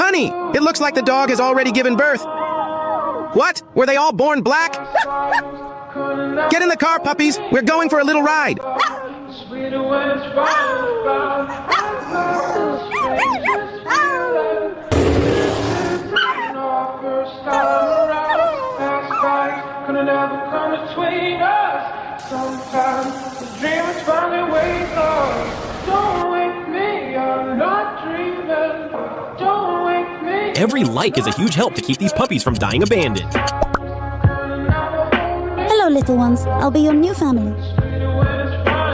Honey, it looks like the dog has already given birth. What? Were they all born black? Get in the car, puppies. We're going for a little ride. Sometimes the dreamers find their way lost. Don't wake me, I'm not dreaming. Don't wake me. Every like is a huge help to keep these puppies from dying abandoned. Hello, little ones. I'll be your new family.